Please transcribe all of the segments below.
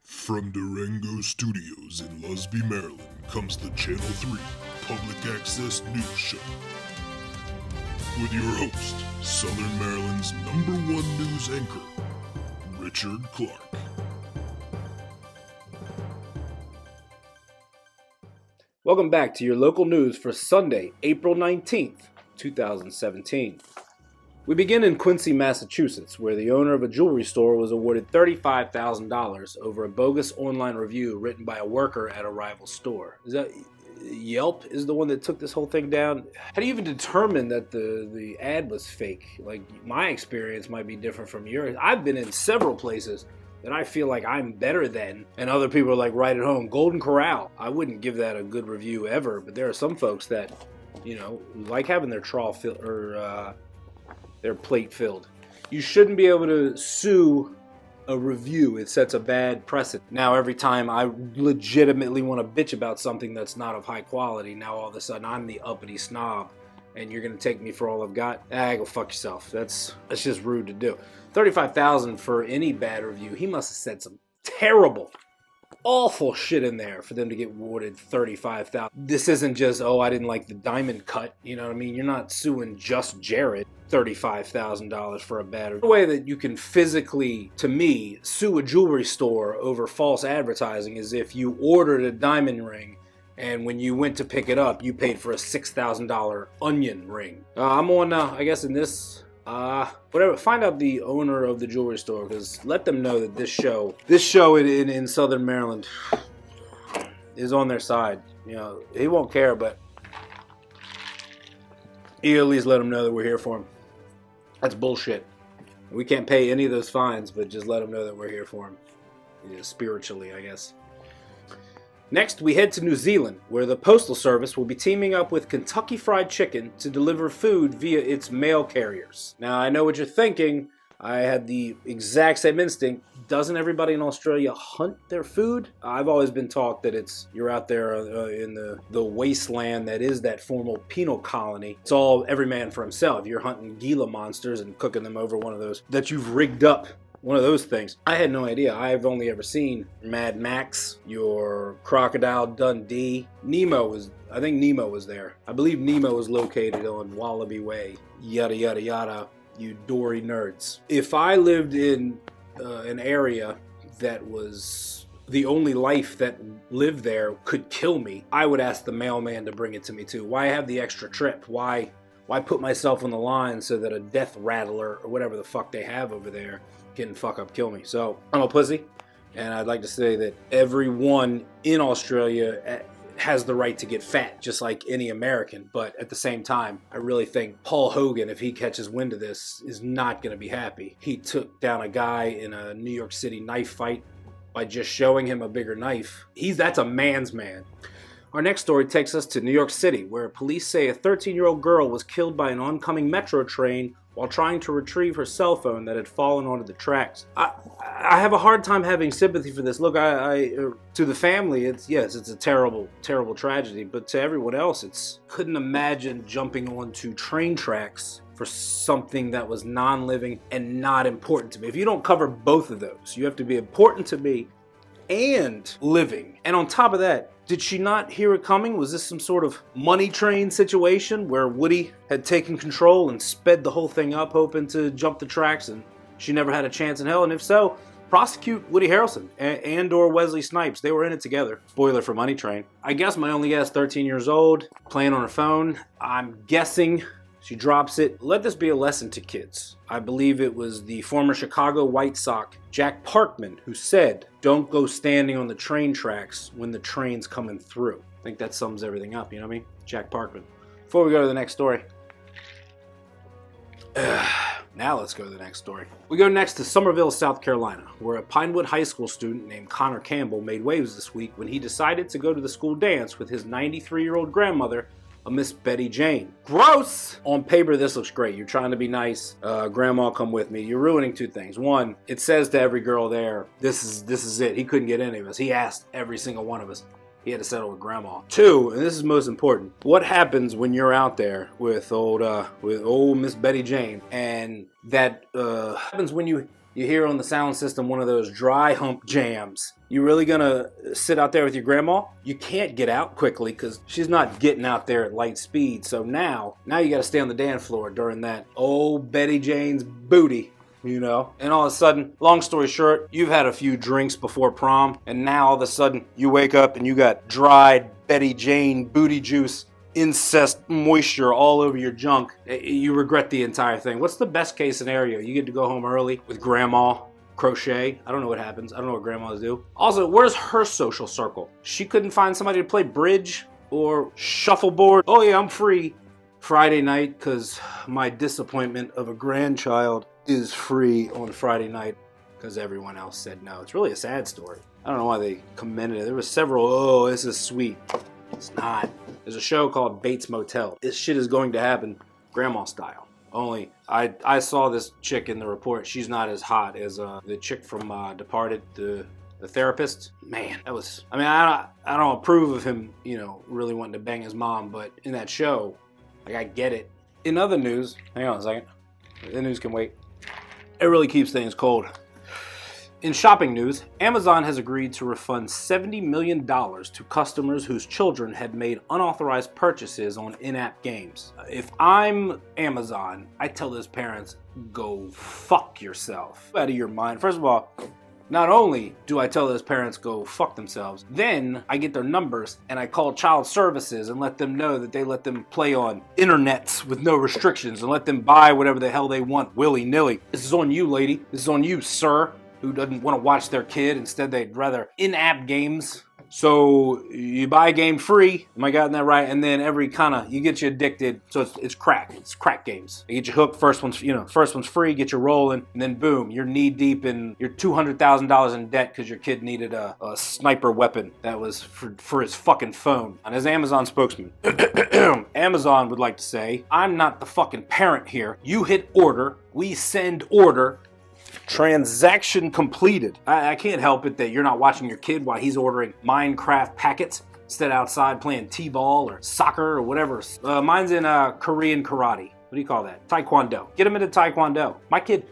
From Durango Studios in Lusby, Maryland, comes the Channel 3 Public Access News Show. With your host, Southern Maryland's #1 news anchor, Richard Clark. Welcome back to your local news for Sunday, April 19th, 2017. We begin in Quincy, Massachusetts, where the owner of a jewelry store was awarded $35,000 over a bogus online review written by a worker at a rival store. Is that Yelp is the one that took this whole thing down? How do you even determine that the ad was fake? Like, my experience might be different from yours. I've been in several places that I feel like I'm better than, and other people are like right at home. Golden Corral, I wouldn't give that a good review ever, but there are some folks that, like having their trough filled or their plate filled. You shouldn't be able to sue a review. It sets a bad precedent. Now every time I legitimately want to bitch about something that's not of high quality, now all of a sudden I'm the uppity snob and you're gonna take me for all I've got. Go fuck yourself. That's just rude to do. $35,000 for any bad review. He must have said some terrible, awful shit in there for them to get awarded $35,000. This isn't just, I didn't like the diamond cut. You know what I mean? You're not suing just Jared. $35,000 for a bad review. The way that you can physically, to me, sue a jewelry store over false advertising is if you ordered a diamond ring and when you went to pick it up, you paid for a $6,000 onion ring. I'm on, I guess in this, whatever, find out the owner of the jewelry store, because let them know that this show in Southern Maryland is on their side. He won't care, but you at least let them know that we're here for him. That's bullshit. We can't pay any of those fines, but just let them know that we're here for him. Spiritually, I guess. Next, we head to New Zealand, where the Postal Service will be teaming up with Kentucky Fried Chicken to deliver food via its mail carriers. Now, I know what you're thinking. I had the exact same instinct. Doesn't everybody in Australia hunt their food? I've always been taught that you're out there in the wasteland that is that former penal colony. It's all every man for himself. You're hunting Gila monsters and cooking them over one of those that you've rigged up. One of those things. I had no idea. I've only ever seen Mad Max, your Crocodile Dundee. I think Nemo was there. I believe Nemo was located on Wallaby Way. Yada, yada, yada. You Dory nerds. If I lived in an area that was the only life that lived there could kill me, I would ask the mailman to bring it to me too. Why have the extra trip? Why put myself on the line so that a death rattler or whatever the fuck they have over there can kill me? So I'm a pussy, and I'd like to say that everyone in Australia has the right to get fat, just like any American. But at the same time, I really think Paul Hogan, if he catches wind of this, is not going to be happy. He took down a guy in a New York City knife fight by just showing him a bigger knife. That's a man's man. Our next story takes us to New York City, where police say a 13-year-old girl was killed by an oncoming metro train while trying to retrieve her cell phone that had fallen onto the tracks. I have a hard time having sympathy for this. Look, to the family, it's a terrible, terrible tragedy, but to everyone else, couldn't imagine jumping onto train tracks for something that was non-living and not important to me. If you don't cover both of those, you have to be important to me and living. And on top of that, did she not hear it coming? Was this some sort of money train situation where Woody had taken control and sped the whole thing up, hoping to jump the tracks, and she never had a chance in hell? And if so, prosecute Woody Harrelson and or Wesley Snipes. They were in it together. Spoiler for Money Train. I guess my only guess, 13 years old, playing on her phone. I'm guessing she drops it. Let this be a lesson to kids. I believe it was the former Chicago White Sox, Jack Parkman, who said, "Don't go standing on the train tracks when the train's coming through." I think that sums everything up, you know what I mean? Jack Parkman. Before we go to the next story. Now let's go to the next story. We go next to Summerville, South Carolina, where a Pinewood High School student named Connor Campbell made waves this week when he decided to go to the school dance with his 93-year-old grandmother, a Miss Betty Jane. Gross! On paper, this looks great. You're trying to be nice. Grandma, come with me. You're ruining two things. One, it says to every girl there, this is it. He couldn't get any of us. He asked every single one of us. he had to settle with grandma. 2, and this is most important, what happens when you're out there with old Miss Betty Jane, and that happens when you hear on the sound system one of those dry hump jams. You really gonna sit out there with your grandma? You can't get out quickly because she's not getting out there at light speed. So now you gotta stay on the dance floor during that old Betty Jane's booty, you know? And all of a sudden, long story short, you've had a few drinks before prom, and now all of a sudden you wake up and you got dried Betty Jane booty juice, incest moisture all over your junk. You regret the entire thing. What's the best case scenario? You get to go home early with grandma, crochet. I don't know what happens. I don't know what grandmas do. Also, where's her social circle? She couldn't find somebody to play bridge or shuffleboard. Oh yeah, I'm free Friday night because my disappointment of a grandchild is free on Friday night because everyone else said no. It's really a sad story. I don't know why they commended it. There were several, oh, this is sweet. It's not. There's a show called Bates Motel. This shit is going to happen grandma style. Only I saw this chick in the report. She's not as hot as the chick from Departed, the therapist. Man, that was, I mean, I don't approve of him, you know, really wanting to bang his mom, but in that show, like, I get it. In other news, hang on a second. The news can wait. It really keeps things cold. In shopping news, Amazon has agreed to refund $70 million to customers whose children had made unauthorized purchases on in-app games. If I'm Amazon, I tell those parents, go fuck yourself. Out of your mind. First of all, not only do I tell those parents go fuck themselves, then I get their numbers and I call child services and let them know that they let them play on internets with no restrictions and let them buy whatever the hell they want willy-nilly. This is on you, lady. This is on you, sir, who doesn't want to watch their kid. Instead, they'd rather in-app games. So you buy a game free, am I getting that right? And then you get you addicted. So it's crack. It's crack games. They get you hooked. First one's free, get you rolling, and then boom, you're knee deep in, you're $200,000 in debt because your kid needed a sniper weapon that was for his fucking phone. And as Amazon spokesman, Amazon would like to say, I'm not the fucking parent here. You hit order, we send order. Transaction completed. I can't help it that you're not watching your kid while he's ordering Minecraft packets instead outside playing t-ball or soccer or whatever. Mine's in Korean karate. What do you call that? Taekwondo. Get him into Taekwondo. My kid's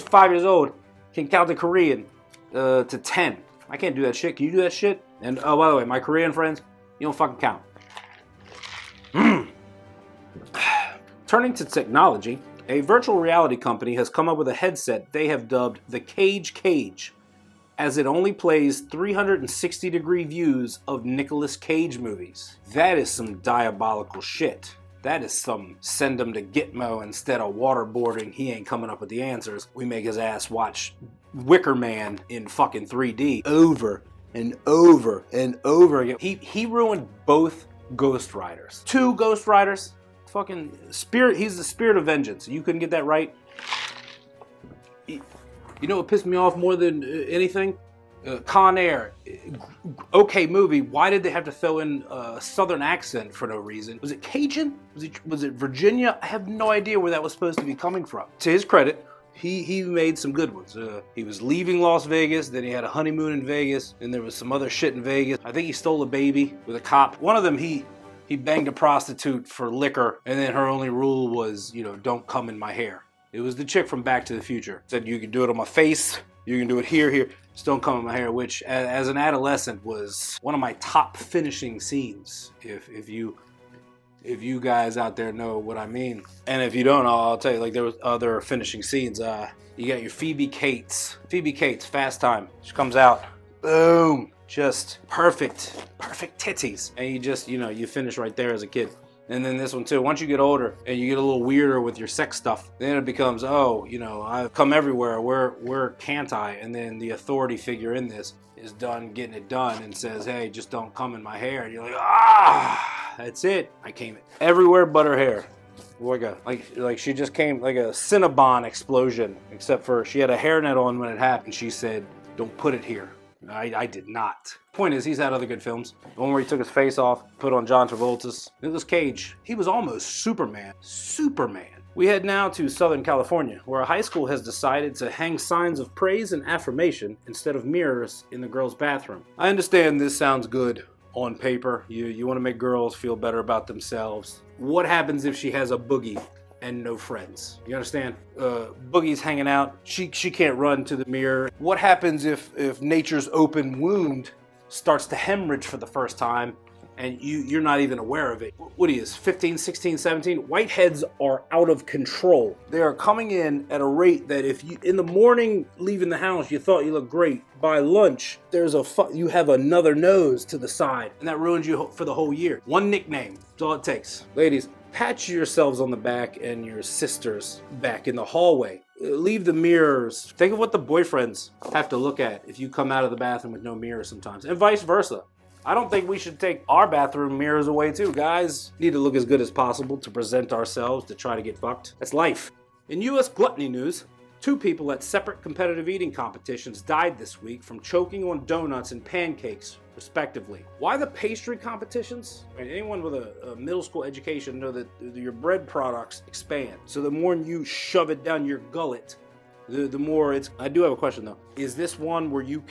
5 years old, can count the Korean to 10. I can't do that shit. Can you do that shit? And oh, by the way, my Korean friends, you don't fucking count. Turning to technology, a virtual reality company has come up with a headset they have dubbed the Cage, as it only plays 360-degree views of Nicolas Cage movies. That is some diabolical shit. That is some send him to Gitmo instead of waterboarding. He ain't coming up with the answers. We make his ass watch Wicker Man in fucking 3D over and over and over again. He ruined both Ghost Riders. 2 Ghost Riders. Fucking spirit, he's the spirit of vengeance. You couldn't get that right. You know what pissed me off more than anything? Con Air. Okay movie. Why did they have to throw in a southern accent for no reason? Was it Cajun? Was it Virginia? I have no idea where that was supposed to be coming from. To his credit, he made some good ones. He was leaving Las Vegas, then he had a honeymoon in Vegas, and there was some other shit in Vegas. I think he stole a baby with a cop. One of them, he banged a prostitute for liquor, and then her only rule was, don't come in my hair. It was the chick from Back to the Future. Said you can do it on my face, you can do it here, just don't come in my hair, which as an adolescent was one of my top finishing scenes, if you guys out there know what I mean. And if you don't, I'll tell you, like, there was other finishing scenes. You got your Phoebe Cates, Fast Time. She comes out, boom. Just perfect titties. And you just, you finish right there as a kid. And then this one too. Once you get older and you get a little weirder with your sex stuff, then it becomes, I've come everywhere. Where can't I? And then the authority figure in this is done getting it done and says, hey, just don't come in my hair. And you're like, that's it. I came everywhere but her hair. Like she just came like a Cinnabon explosion, except for she had a hairnet on when it happened. She said, don't put it here. I did not. Point is, he's had other good films. The one where he took his face off, put on John Travolta's. Nicolas Cage. He was almost Superman. We head now to Southern California, where a high school has decided to hang signs of praise and affirmation instead of mirrors in the girls' bathroom. I understand this sounds good on paper. You want to make girls feel better about themselves. What happens if she has a boogie and no friends? You understand? Boogie's hanging out. She can't run to the mirror. What happens if nature's open wound starts to hemorrhage for the first time and you're not even aware of it? What he is, 15, 16, 17? Whiteheads are out of control. They are coming in at a rate that if you, in the morning, leaving the house, you thought you looked great. By lunch, you have another nose to the side, and that ruins you for the whole year. One nickname, that's all it takes. Ladies, pat yourselves on the back and your sisters back in the hallway. Leave the mirrors. Think of what the boyfriends have to look at if you come out of the bathroom with no mirror sometimes, and vice versa. I don't think we should take our bathroom mirrors away too. Guys need to look as good as possible to present ourselves to try to get fucked. That's life. In U.S. gluttony news, 2 people at separate competitive eating competitions died this week from choking on donuts and pancakes, respectively. Why the pastry competitions? I mean, anyone with a middle school education know that your bread products expand. So the more you shove it down your gullet, the more it's... I do have a question though. Is this one where you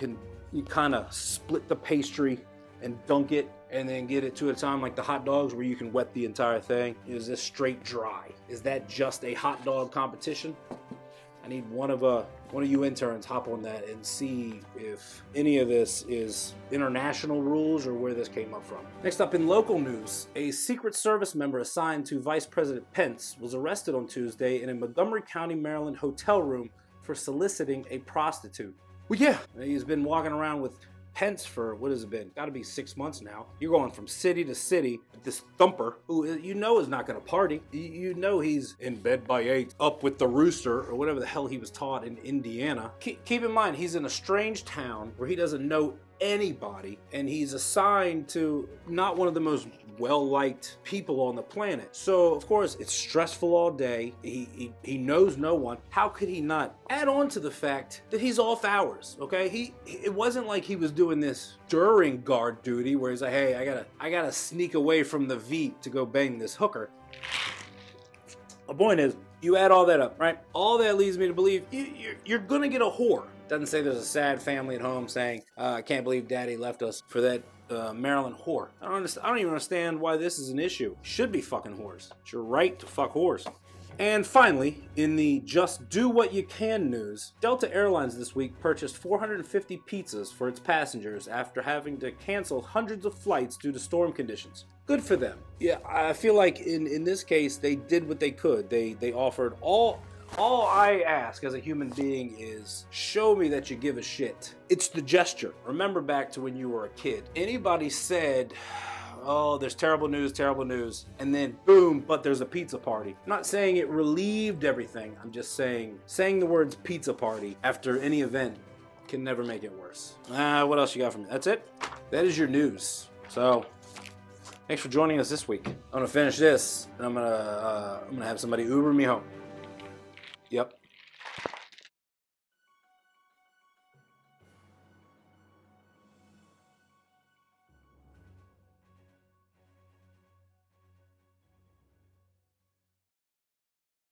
kind of split the pastry and dunk it and then get it 2 at a time, like the hot dogs where you can wet the entire thing? Is this straight dry? Is that just a hot dog competition? I need one of you interns hop on that and see if any of this is international rules or where this came up from. Next up in local news, a Secret Service member assigned to Vice President Pence was arrested on Tuesday in a Montgomery County, Maryland hotel room for soliciting a prostitute. Well, yeah, he's been walking around with Pence for, what has it been? Got to be 6 months now. You're going from city to city. This thumper, who you know is not going to party. You know he's in bed by 8, up with the rooster, or whatever the hell he was taught in Indiana. Keep in mind, he's in a strange town where he doesn't know anybody, and he's assigned to not one of the most well-liked people on the planet. So of course it's stressful all day. He knows no one. How could he not add on to the fact that he's off hours? Okay, it wasn't like he was doing this during guard duty where he's like, hey, I gotta sneak away from the Veep to go bang this hooker. The point is, you add all that up, right? All that leads me to believe you're gonna get a whore. Doesn't say there's a sad family at home saying, I can't believe daddy left us for that Maryland whore. I don't even understand why this is an issue. Should be fucking whores. It's your right to fuck whores. And finally, in the just do what you can news, Delta Airlines this week purchased 450 pizzas for its passengers after having to cancel hundreds of flights due to storm conditions. Good for them. Yeah, I feel like in this case, they did what they could. They offered all I ask as a human being is show me that you give a shit. It's the gesture. Remember back to when you were a kid. Anybody said, oh, there's terrible news, and then boom, but there's a pizza party. I'm not saying it relieved everything. I'm just saying the words pizza party after any event can never make it worse. What else you got from me? That's it? That is your news. So, thanks for joining us this week. I'm gonna finish this, and I'm gonna have somebody Uber me home. Yep.